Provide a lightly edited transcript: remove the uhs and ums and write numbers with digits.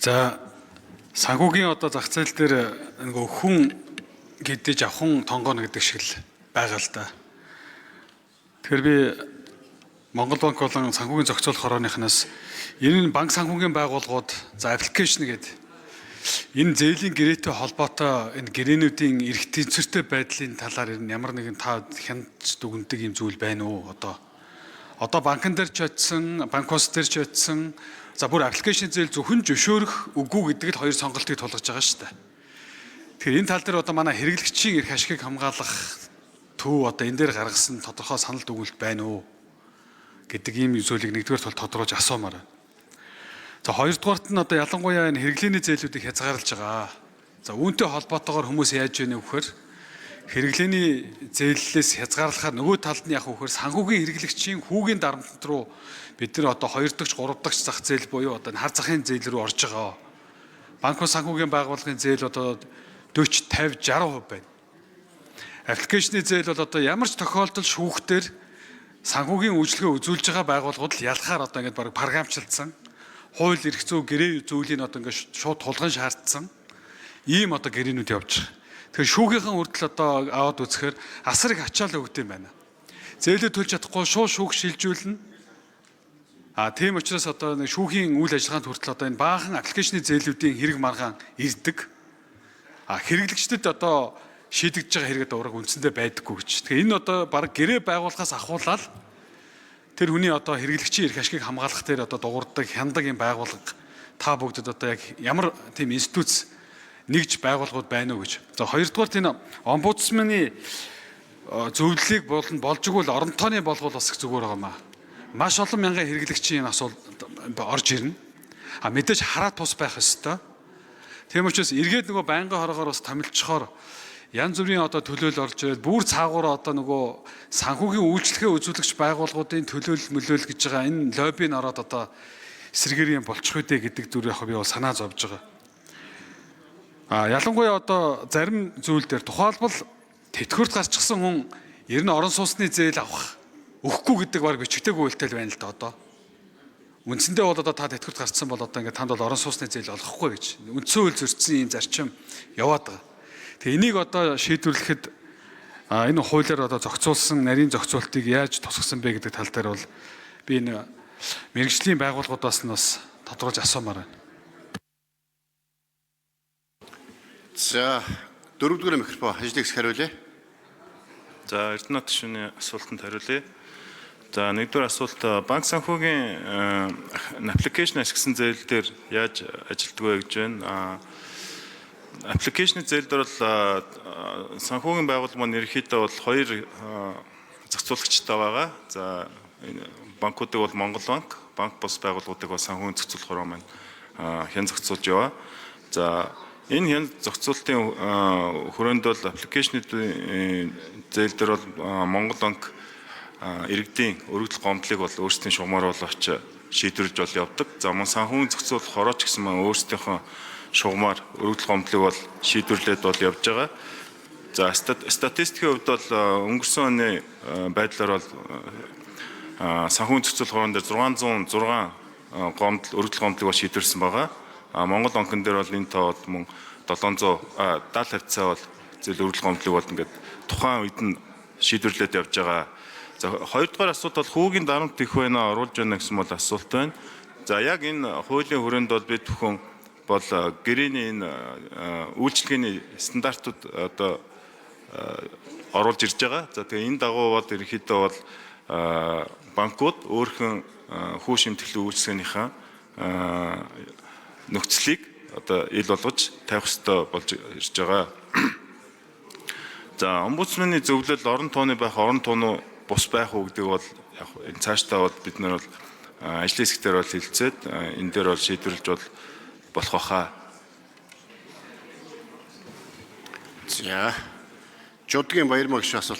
За санхүүгийн одоо зах зээл дээр нөгөө хүн гэдэж авхан тонгоно гэдэг шиг л байгаа л да. Тэгэхээр би Монгол банк болон санхүүгийн зохицуулах хорооныхнаас энэ банк санхүүгийн байгууллагууд за аппликейшн гэдэг энэ зээлийн гэрээтэй холбоотой энэ гэрээнүүдийн эрх тэнцвэртэй байдлын талаар ямар нэгэн та хянаж дүгндэг юм зүйл байна уу одоо банкн дээр ч очисон, банкос дээр ч очисон, за бүр аппликейшн зээл зөвхөн зөвшөөрөх үгүй гэдэг л хоёр сонголтыг тулгаж байгаа шүү дээ. Тэгэхээр энэ тал дээр одоо манай хэрэглэгчийн эрх ашигыг хамгаалах төв одоо энэ дээр гаргасан тодорхой санал дүгнэлт байна уу гэдэг ийм зүйлийг нэгдүгээр тул тодорхойлж асуумаар байна. За хоёрдугаарт нь одоо ялангуяа энэ хэрэглээний зээлүүдийг хязгаарлаж байгаа. За үүнтэй холбоотойгоор хүмүүс яаж яана вэ гэхээр хэрэглээний зээллээс хязгаарлахаар нөгөө талд нь яг вөхөр санхүүгийн хэрэглэгчийн хүүгийн дарамт руу бид нар одоо 2 дахь 3 дахь зах зээл буюу одоо хар захын зээл рүү орж байгаа. Банкны санхүүгийн байгууллагын зээл одоо 40, 50, 60% байна. Аппликейшны зээл бол одоо ямар ч тохиолдолд шүүхтэр санхүүгийн үйлчлэгээ үзүүлж байгаа байгууллагууд л ялахаар одоо ингээд баг програмчлалсан хууль эрх зүй гэрээ зүйлийг одоо ингээд шууд тулган шаардсан ийм одоо гэрээнүүд явж байгаа. Тэгэхээр шүүхийнхэн хүртэл одоо аваад үзэхээр асар их ачаал өгд юм байна. Зээлээ төлж чадахгүй шүүх шилжүүлнэ. Тийм учраас одоо нэг шүүхийн үйл ажиллагаанд хүртэл одоо энэ баахан аппликейшны зээлүүдийн хэрэг маргаан ирдэг. Хэрэглэгчдэд одоо шийдэгдэж байгаа хэрэгэд ураг үндсэндээ байдаггүй гэж. Тэгэхээр энэ одоо баг гэрээ байгуулахаас ахуулаад тэр хүний одоо хэрэглэгчийн эрх ашигыг хамгаалах дээр одоо дуурдаг, хяндаг юм байгууллага та бүгдэд одоо яг ямар тийм институт нэгж байгууллагууд байна уу гэж. За хоёрдугаар энэ омбудсманы зөвлөлийг болж игэл орон тооны болгол бас их зүгээр байгаамаа. Маш олон мянган хэрэглэгчийн асуулт орж ирнэ. Мэдээж хараа тус байх ёстой. Тийм учраас эргээд нөгөө байнгын хорогоор бас томилчхоор янз бүрийн одоо төлөөл орж ирээд бүр цаагаараа одоо нөгөө санхүүгийн үйлчлэгээ үзүүлэгч байгууллагуудын төлөөлөл мөлөөл гэж байгаа энэ лоббиг ороод одоо эсэргээр юм болчих үедээ гэдэг зүр яг би бол санаа зовж байгаа. Ялангуяа одоо зарим зүйл дээр тухайлбал тэтгэврт гарчихсан хүн ер нь орон сууцны зээл авах өгөхгүй гэдэг баг бичгтэйг үйлдэл байна л да одоо. Үндсэндээ бол одоо та тэтгэврт гарцсан бол одоо ингээд танд бол орон сууцны зээл олохгүй гэж үндсэн хууль зөрчсөн ийм зарчим яваад байгаа. Тэгээ энийг одоо шийдвэрлэхэд энэ хуулиар одоо зохицуулсан нарийн зохицуултыг яаж тусгасан бэ гэдэг тал дээр бол би энэ мэргэжлийн байгууллагуудаас нь бас тодорхойлж асуумаар байна. За дөрөвдүгээр микрофон хажлыг хариулъя. За Эрдэнэт гишүүний асуултанд хариулъя. За нэгдүгээр асуулт банк санхүүгийн аппликейшн ашигласан зээл дээр яаж ажилтдаг вэ гэж байна. Аппликейшны зээл дээр бол санхүүгийн байгууллага маань ерөнхийдөө бол хоёр зохицуулагчтай байгаа. За банкуудыг бол Монгол банк бус байгууллагуудыг бол санхүүгийн зохицуулах хороо маань хэн зохицуулж яваа. За энэ хэн зохицуулалтын хүрээнд бол аппликейшны зээл дээр бол Монгол банк иргэдийн өргөдөл гомдлыг бол өөрсдийн шугамар болгож шийдвэрлэж бол явдаг. За мөн санхүүгийн зохицуулах хороо ч гэсэн маань өөрсдийнхөө шугамар өргөдөл гомдлыг бол шийдвэрлээд бол явж байгаа. За статистикийн хувьд бол өнгөрсөн оны байдлаар бол санхүүгийн зохицуулах хороон дээр 606 өргөдөл гомдлыг бол шийдвэрлсэн байгаа. Монгол банкн дээр бол энэ тоо мөн 770 харьцаа бол зээл өргөдөл гомдлыг бол ингээд тухайн үед нь шийдвэрлээд явж байгаа. За хоёрдугаар асуулт бол хүүгийн дарамт их байна оруулж байна гэсэн бол асуулт байна. За яг энэ хуулийн хүрээнд бол бид бүхэн бол гэрээний энэ үйлчлэгээний стандартууд одоо оруулж ирж байгаа. За тэгээ энэ дагуу бол ерөнхийдөө бол банкуд өөрхөн хүү шимтгэлэн үйлчлэгээнийхээ нөхцөлийг одоо ил болгож тавих ёстой болж ирж байгаа. За омбудсманы зөвлөл орон тооны байх орон тооноо бус байх уу гэдэг бол яг энэ цаашдаа бол бид нар бол ажлын хэсгээр бол хилцээд энэ дээр бол шийдвэрлэж бол болох байхаа. За Жодгийн Баярмаа гишүүн асуулт.